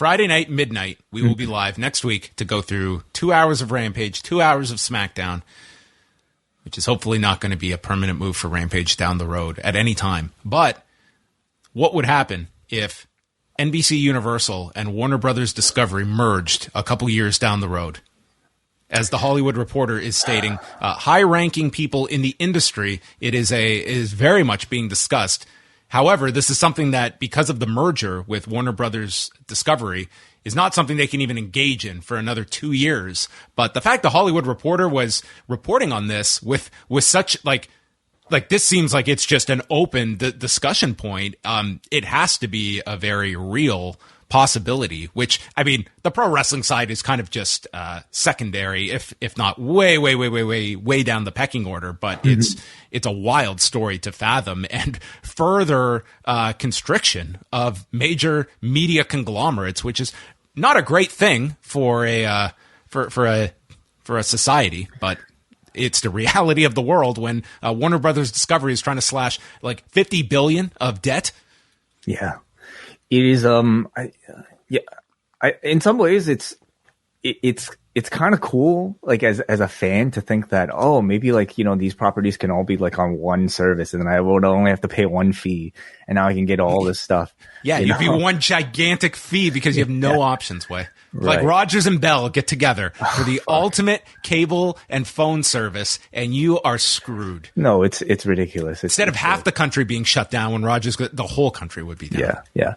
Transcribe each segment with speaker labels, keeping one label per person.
Speaker 1: Friday night, midnight, we will be live next week to go through 2 hours of Rampage, 2 hours of SmackDown, which is hopefully not going to be a permanent move for Rampage down the road at any time. But what would happen if NBC Universal and Warner Brothers Discovery merged a couple years down the road? As the Hollywood Reporter is stating, high-ranking people in the industry, it is very much being discussed. However, this is something that, because of the merger with Warner Brothers Discovery, is not something they can even engage in for another 2 years. But the fact the Hollywood Reporter was reporting on this with such like this seems like it's just an open discussion point. It has to be a very real possibility, which, I mean, the pro wrestling side is kind of just secondary, if not way down the pecking order. But it's a wild story to fathom, and further constriction of major media conglomerates, which is not a great thing for a society, but it's the reality of the world when Warner Brothers Discovery is trying to slash like $50 billion of debt.
Speaker 2: Yeah. It is, in some ways it's kind of cool, like as a fan, to think that, oh, maybe like, you know, these properties can all be like on one service, and then I would only have to pay one fee, and now I can get all this stuff.
Speaker 1: Yeah, you'd be one gigantic fee because you have no options, Way. Right. Like Rogers and Bell get together for the ultimate cable and phone service, and you are screwed.
Speaker 2: No, it's ridiculous.
Speaker 1: Instead of half the country being shut down when Rogers, the whole country would be down.
Speaker 2: Yeah.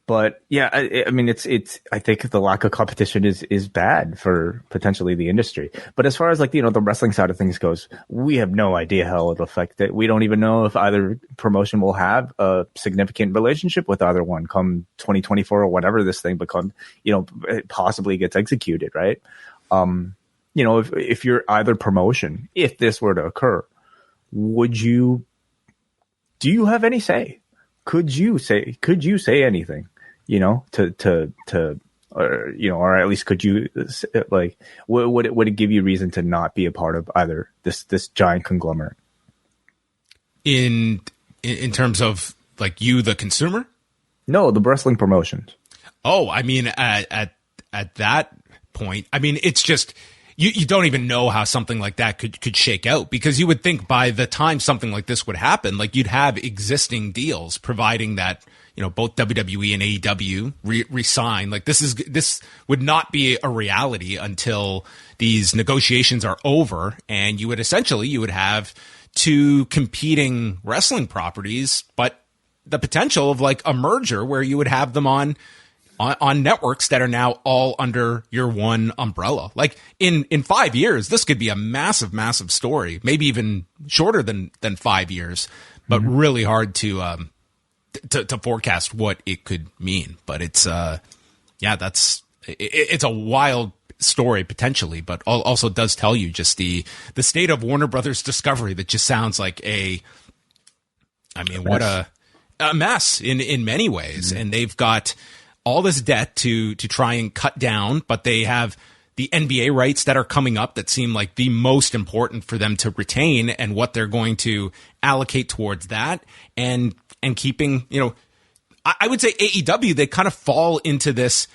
Speaker 2: But yeah, I mean, I think the lack of competition is bad for potentially the industry. But as far as like, you know, the wrestling side of things goes, we have no idea how it'll affect it. We don't even know if either promotion will have a significant relationship with either one come 2024 or whatever this thing become, you know, it possibly gets executed, right? You know, if you're either promotion, if this were to occur, do you have any say? Could you say anything? You know, or, you know, or at least could you, like, would it give you reason to not be a part of either this giant conglomerate?
Speaker 1: In terms of like you, the consumer?
Speaker 2: No, the wrestling promotions.
Speaker 1: Oh, I mean, at that point, I mean, it's just, you don't even know how something like that could shake out, because you would think by the time something like this would happen, like you'd have existing deals providing that, you know, both WWE and AEW resign. Like this would not be a reality until these negotiations are over, and you would have two competing wrestling properties, but the potential of like a merger where you would have them on networks that are now all under your one umbrella. Like in 5 years, this could be a massive, massive story, maybe even shorter than 5 years, but really hard to forecast what it could mean. But it's a wild story potentially, but also does tell you just the state of Warner Brothers Discovery that just sounds like what a mess in many ways. And they've got all this debt to try and cut down, but they have the NBA rights that are coming up that seem like the most important for them to retain, and what they're going to allocate towards that, and keeping, you know, I would say AEW, they kind of fall into this,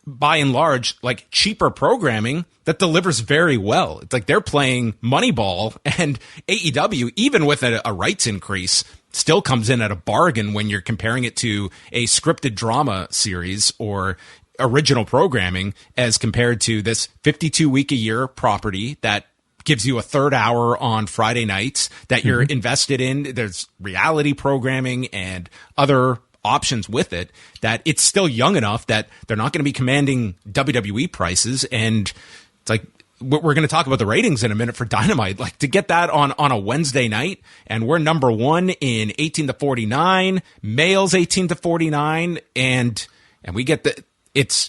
Speaker 1: by and large, like cheaper programming that delivers very well. It's like they're playing Moneyball, and AEW, even with a rights increase, still comes in at a bargain when you're comparing it to a scripted drama series or original programming as compared to this 52-week-a-year property that gives you a third hour on Friday nights that you're invested in. There's reality programming and other options with it, that it's still young enough that they're not going to be commanding WWE prices. And it's like, we're going to talk about the ratings in a minute for Dynamite, like to get that on a Wednesday night, and we're number one in 18 to 49, males 18 to 49, and we get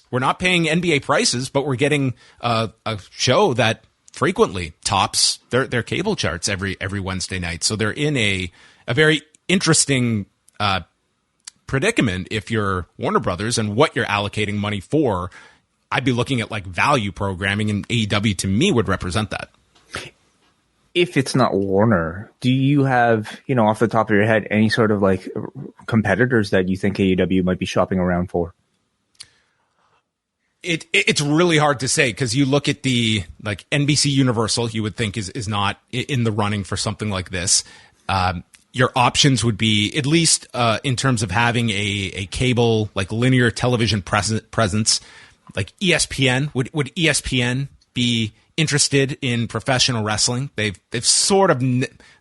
Speaker 1: we're not paying NBA prices, but we're getting a show that frequently tops their cable charts every Wednesday night. So they're in a very interesting predicament if you're Warner Brothers and what you're allocating money for. I'd be looking at like value programming, and AEW to me would represent that.
Speaker 2: If it's not Warner, do you have, you know, off the top of your head, any sort of like competitors that you think AEW might be shopping around for?
Speaker 1: It's really hard to say because you look at the like NBC Universal, you would think is not in the running for something like this. Your options would be, at least in terms of having a cable, like linear television presence, like ESPN. Would ESPN be interested in professional wrestling? They've sort of,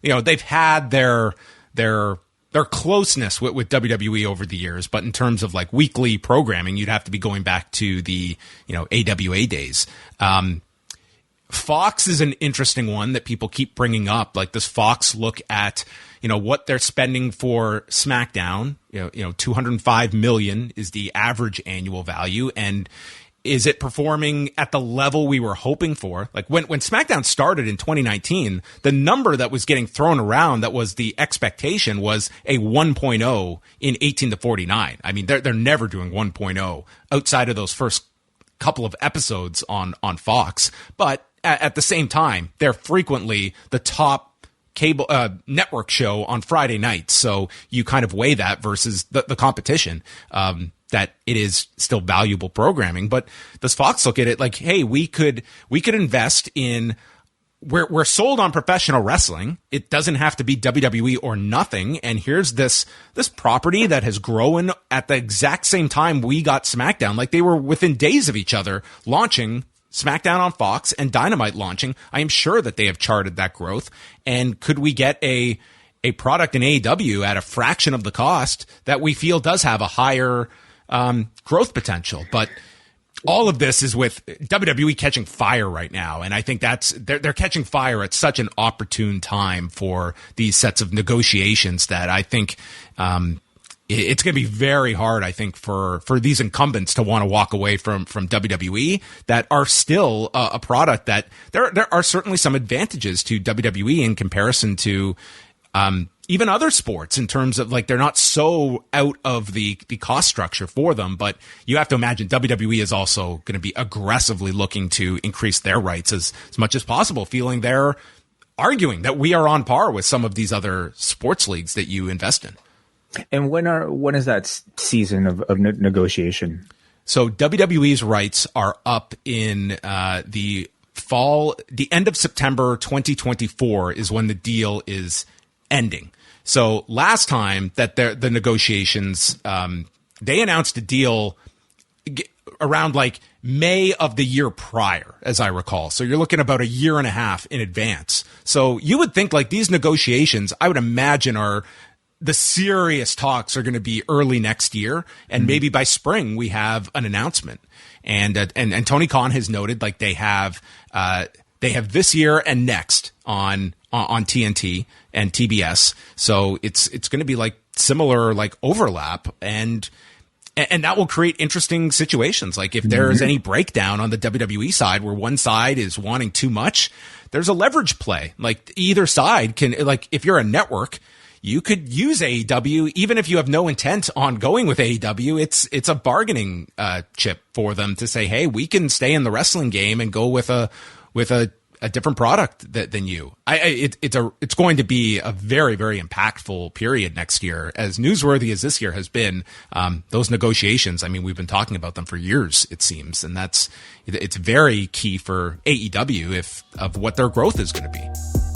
Speaker 1: they've had their closeness with WWE over the years, but in terms of like weekly programming, you'd have to be going back to the AWA days. Fox is an interesting one that people keep bringing up. Like, does Fox look at what they're spending for SmackDown? $205 million is the average annual value, and is it performing at the level we were hoping for? Like when SmackDown started in 2019, the number that was getting thrown around that was the expectation was a 1.0 in 18 to 49. I mean, they're never doing 1.0 outside of those first couple of episodes on Fox. But at the same time, they're frequently the top cable network show on Friday nights. So you kind of weigh that versus the competition. That it is still valuable programming, but does Fox look at it like, hey, we could invest in, we're sold on professional wrestling. It doesn't have to be WWE or nothing. And here's this property that has grown at the exact same time we got SmackDown. Like, they were within days of each other launching SmackDown on Fox and Dynamite launching. I am sure that they have charted that growth. And could we get a product in AEW at a fraction of the cost that we feel does have a higher growth potential? But all of this is with WWE catching fire right now, and I think they're catching fire at such an opportune time for these sets of negotiations that I think it's going to be very hard, I think, for these incumbents to want to walk away from WWE that are still a product that there are certainly some advantages to WWE in comparison to even other sports, in terms of like, they're not so out of the cost structure for them, but you have to imagine WWE is also going to be aggressively looking to increase their rights as much as possible, feeling they're arguing that we are on par with some of these other sports leagues that you invest in.
Speaker 2: And when is that season of negotiation? So
Speaker 1: WWE's rights are up in the fall. The end of September 2024 is when the deal is ending. So last time that the negotiations, they announced a deal around like May of the year prior, as I recall. So you're looking about a year and a half in advance. So you would think like these negotiations, I would imagine, are the serious talks are going to be early next year, and maybe by spring we have an announcement. And Tony Khan has noted like they have this year and next on TNT and TBS. So it's going to be like similar like overlap, and that will create interesting situations. Like if there is any breakdown on the WWE side where one side is wanting too much, there's a leverage play. Like either side can, like if you're a network, you could use AEW, even if you have no intent on going with AEW. It's a bargaining chip for them to say, hey, we can stay in the wrestling game and go with a different product than you. It's going to be a very, very impactful period next year. As newsworthy as this year has been, those negotiations, I mean, we've been talking about them for years, it seems, and it's very key for AEW of what their growth is going to be.